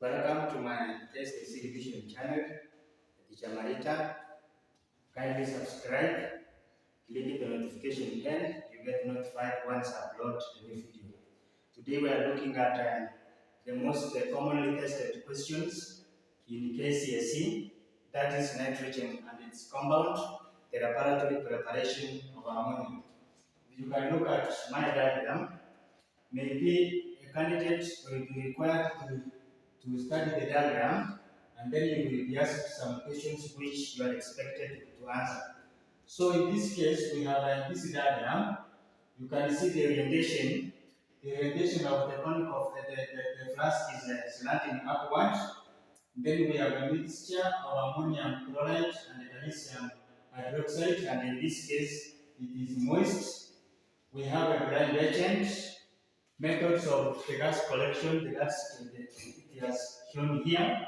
Welcome to my kcse revision channel, Teacher Marita. Kindly subscribe, click the notification bell, you get notified once I upload a new video. Today we are looking at the most commonly tested questions in kcse, that is nitrogen and its compound, the laboratory preparation of ammonia. You can look at my diagram. Maybe a candidate will be required to study the diagram, and then you will be asked some questions which you are expected to answer. So in this case, we have this diagram. You can see the orientation. The orientation of the conic of the flask is slanting upwards. Then we have a mixture of ammonium chloride and calcium hydroxide, and in this case, it is moist. We have a drying agent. Methods of the gas collection, the gas it has shown here,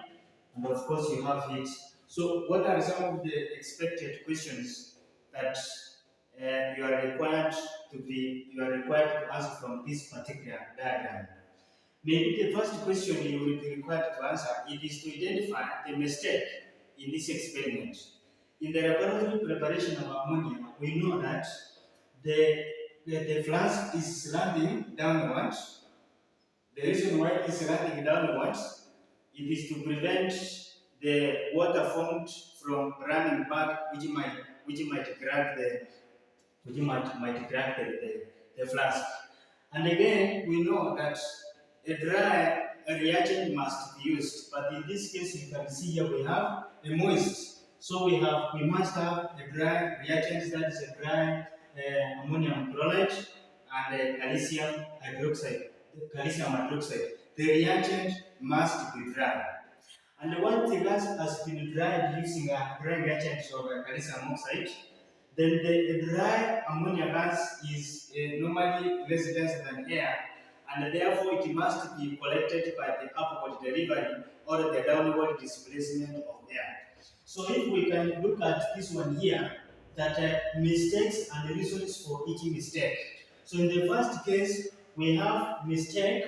and of course you have it. So what are some of the expected questions that you are required to answer from this particular diagram? Maybe the first question you will be required to answer it is to identify the mistake in this experiment. In the laboratory preparation of ammonia, we know that the flask is slanting downwards. The reason why it is slanting downwards, it is to prevent the water formed from running back, which might crack the flask. And again, we know that a dry reagent must be used, but in this case, you can see here we have a moist. So we must have a dry reagent, that is a dry ammonium chloride and calcium hydroxide. The reagent must be dry. And once the gas has been dried using a dry reagent of calcium oxide, then the dry ammonia gas is normally less dense than air, and therefore it must be collected by the upward delivery or the downward displacement of air. So if we can look at this one here, that mistakes and reasons for each mistake. So in the first case, we have mistake.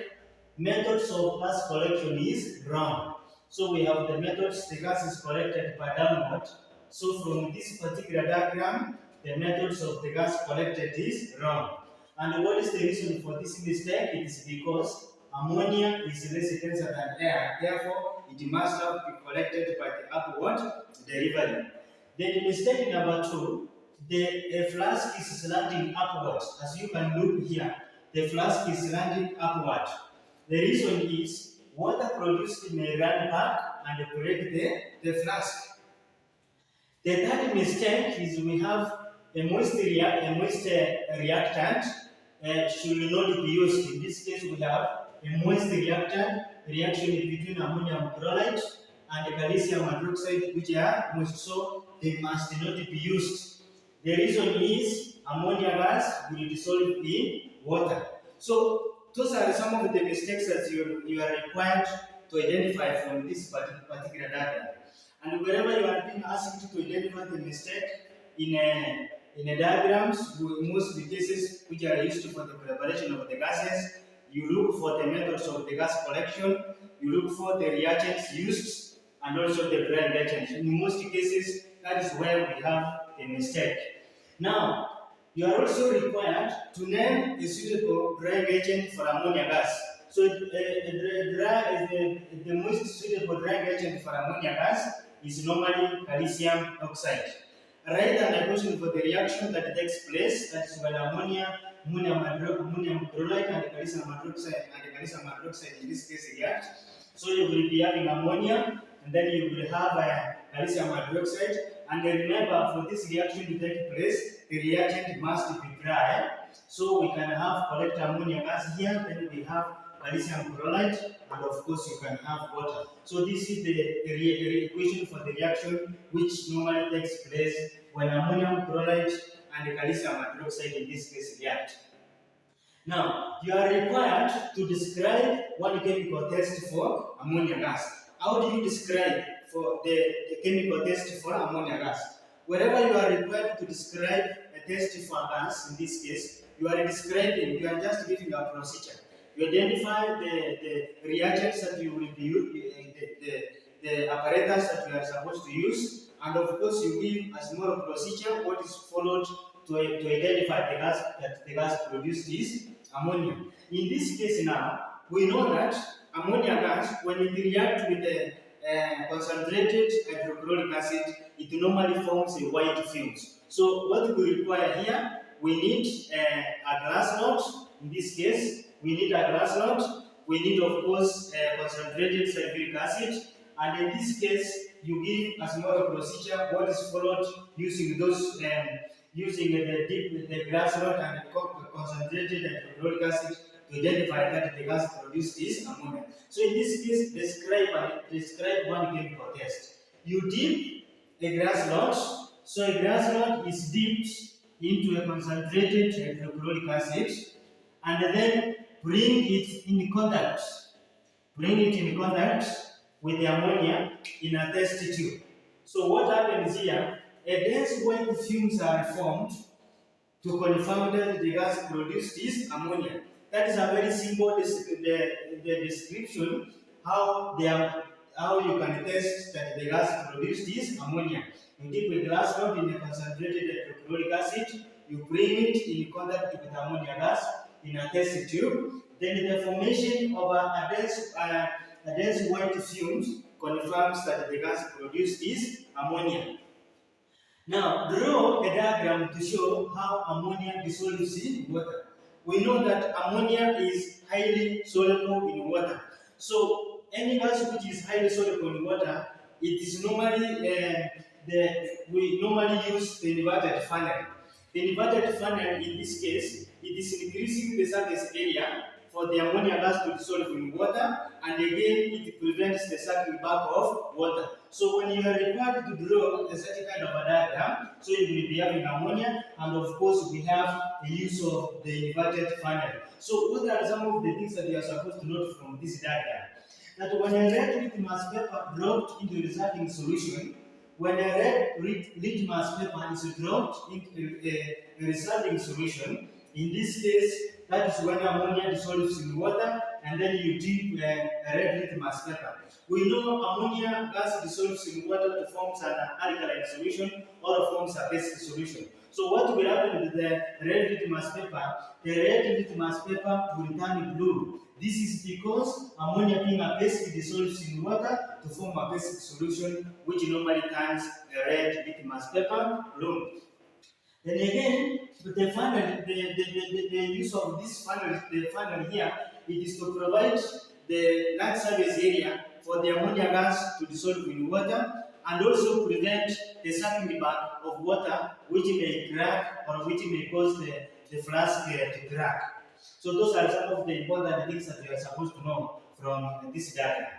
Methods of gas collection is wrong. So we have the methods, the gas is collected by downward. So from this particular diagram, the methods of the gas collected is wrong. And what is the reason for this mistake? It is because ammonia is less denser than air. Therefore, it must have been collected by the upward delivery. Then mistake number 2, the flask is slanting upwards. As you can look here, the flask is slanting upward. The reason is water produced may run back and break the flask. The third mistake is we have a moist reactant should not be used. In this case, we have a moist reactant reaction between ammonium chloride and calcium hydroxide, which are moist, so they must not be used. The reason is ammonia gas will dissolve in water. So those are some of the mistakes that you are required to identify from this particular diagram. And wherever you are being asked to identify the mistake in a diagrams, in most of the cases which are used for the preparation of the gases, you look for the methods of the gas collection, you look for the reagents used, and also the drying agent. In most cases, that is where we have a mistake. Now, you are also required to name a suitable drying agent for ammonia gas. So, the most suitable drying agent for ammonia gas is normally calcium oxide. Write an equation for the reaction that takes place, that is when ammonium chloride and calcium hydroxide in this case react. So you will be having ammonia, and then you will have calcium hydroxide. And remember, for this reaction to take place, the reagent must be dry. So we can have collect ammonia gas here, then we have calcium chloride, and of course you can have water. So this is the equation for the reaction which normally takes place when ammonium chloride and calcium hydroxide in this case react. Now, you are required to describe one chemical test for ammonia gas. How do you describe for the chemical test for ammonia gas? Wherever you are required to describe a test for gas, in this case, you are just giving a procedure. You identify the reagents that you will be using, the apparatus that you are supposed to use, and of course you give as more procedure what is followed to identify the gas that the gas produced is ammonia. In this case now, we know that ammonia gas, when it reacts with the concentrated hydrochloric acid, it normally forms a white fumes. So what we require here, we need a glass rod. In this case, we need a glass rod. We need, of course, concentrated sulfuric acid. And in this case, you give as more procedure what is followed using those using the glass rod and the concentrated hydrochloric acid to identify that the gas produced is ammonia. So in this case, describe one chemical test. You dip a glass rod. So a glass rod is dipped into a concentrated hydrochloric acid, and then bring it in contact. Bring it in contact with the ammonia in a test tube. So what happens here? A dense white fumes are formed to confirm that the gas produced is ammonia. That is a very simple the description how you can test that the gas produced is ammonia. You dip a glass rod in a concentrated hydrochloric acid, you bring it in contact with ammonia gas in a test tube. Then the formation of a dense white fumes confirms that the gas produced is ammonia. Now, draw a diagram to show how ammonia dissolves in water. We know that ammonia is highly soluble in water. So, any gas which is highly soluble in water, it is normally we normally use the inverted funnel. The inverted funnel, in this case, it is increasing the surface area for the ammonia gas to dissolve in water, and again it prevents the sucking back of water. So when you are required to draw such a kind of a diagram, so you will be having ammonia, and of course we have the use of the inverted funnel. So what are some of the things that you are supposed to note from this diagram? That when a red litmus paper dropped into a resulting solution, when a red litmus paper is dropped into a resulting solution, in this case, that is when ammonia dissolves in water, and then you dip a red litmus paper. We know ammonia gas dissolves in water to form an alkaline solution or forms a basic solution. So what will happen with the red litmus paper? The red litmus paper will turn blue. This is because ammonia being a basic dissolves in water to form a basic solution, which normally turns a red litmus paper blue. Then again, the funnel, the use of this funnel, the funnel here, it is to provide the large surface area for the ammonia gas to dissolve in water, and also prevent the sucking back of water, which may crack or which may cause the flask to crack. So those are some of the important things that you are supposed to know from this diagram.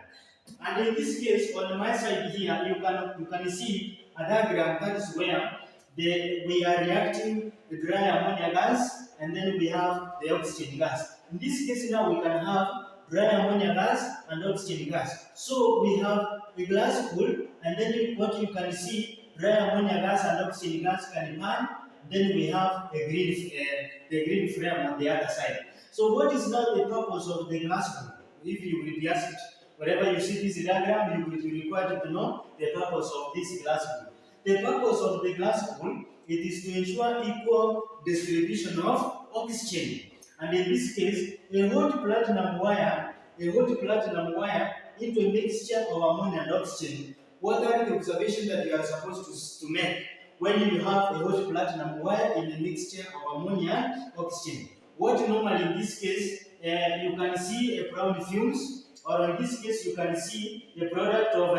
And in this case, on my side here, you can see a diagram that is where we are reacting the dry ammonia gas, and then we have the oxygen gas. In this case now we can have dry ammonia gas and oxygen gas. So we have a glass pool, and then what you can see, dry ammonia gas and oxygen gas can burn. Then we have a green flame on the other side. So what is now the purpose of the glass pool? If you will be asked, wherever you see this diagram, you will be required to know the purpose of this glass pool. The purpose of the glass pool, it is to ensure equal distribution of oxygen. And in this case, a hot platinum wire into a mixture of ammonia and oxygen. What are the observations that you are supposed to make when you have a hot platinum wire in a mixture of ammonia and oxygen? What normally in this case, you can see a brown fumes, or in this case you can see the product of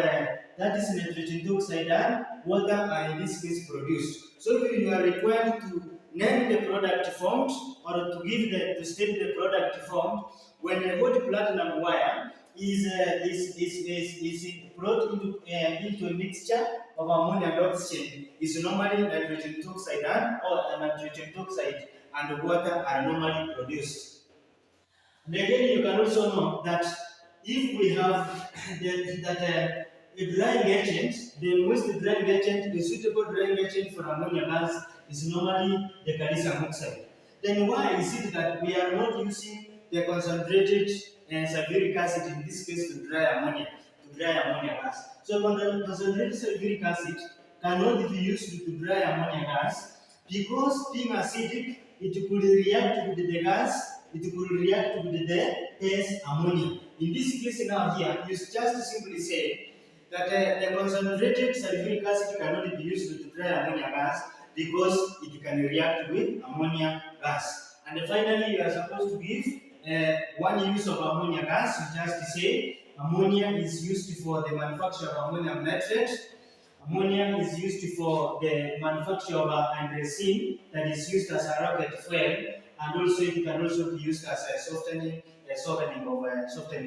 that is nitrogen dioxide and water are in this case produced. So if you are required to name the product formed, or to state the product formed, when a hot platinum wire is brought into a mixture of ammonia and oxygen, is normally nitrogen dioxide and water are normally produced. And again, you can also know that if we have a drying agent, the most drying agent, the suitable drying agent for ammonia gas is normally the calcium oxide. Then why is it that we are not using the concentrated sulfuric acid, in this case to dry ammonia gas. So concentrated sulfuric acid cannot be used to dry ammonia gas because being acidic, it could react with the gas, it could react with the base ammonia. In this case now here, you just simply say that the concentrated sulfuric acid cannot be used to dry ammonia gas because it can react with ammonia gas. And finally, you are supposed to give one use of ammonia gas. You just say ammonia is used for the manufacture of ammonium nitrate. Ammonia is used for the manufacture of hydrazine that is used as a rocket fuel, and also it can also be used as a softening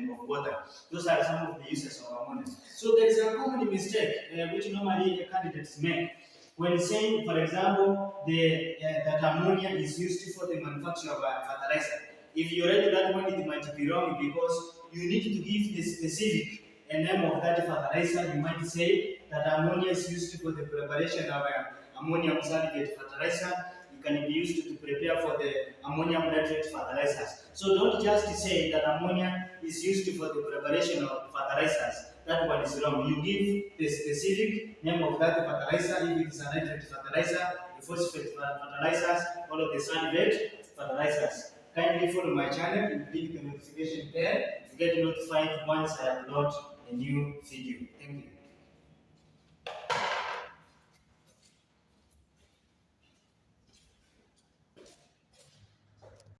of water. Those are some of the uses of ammonia. So there is a common mistake which normally candidates make when saying, for example, that ammonia is used for the manufacture of fertilizer. If you read that one, it might be wrong because you need to give the specific name of that fertilizer. You might say that ammonia is used for the preparation of ammonium sulfate fertilizer. It can be used to prepare for the ammonium nitrate fertilizers. So don't just say that ammonia is used for the preparation of fertilizers. That one is wrong. You give the specific name of that fertilizer, if it is a nitrate fertilizer, the phosphate fertilizers, or the sulfate fertilizers. Kindly follow my channel and click the notification bell to get notified once I upload a new video. Thank you.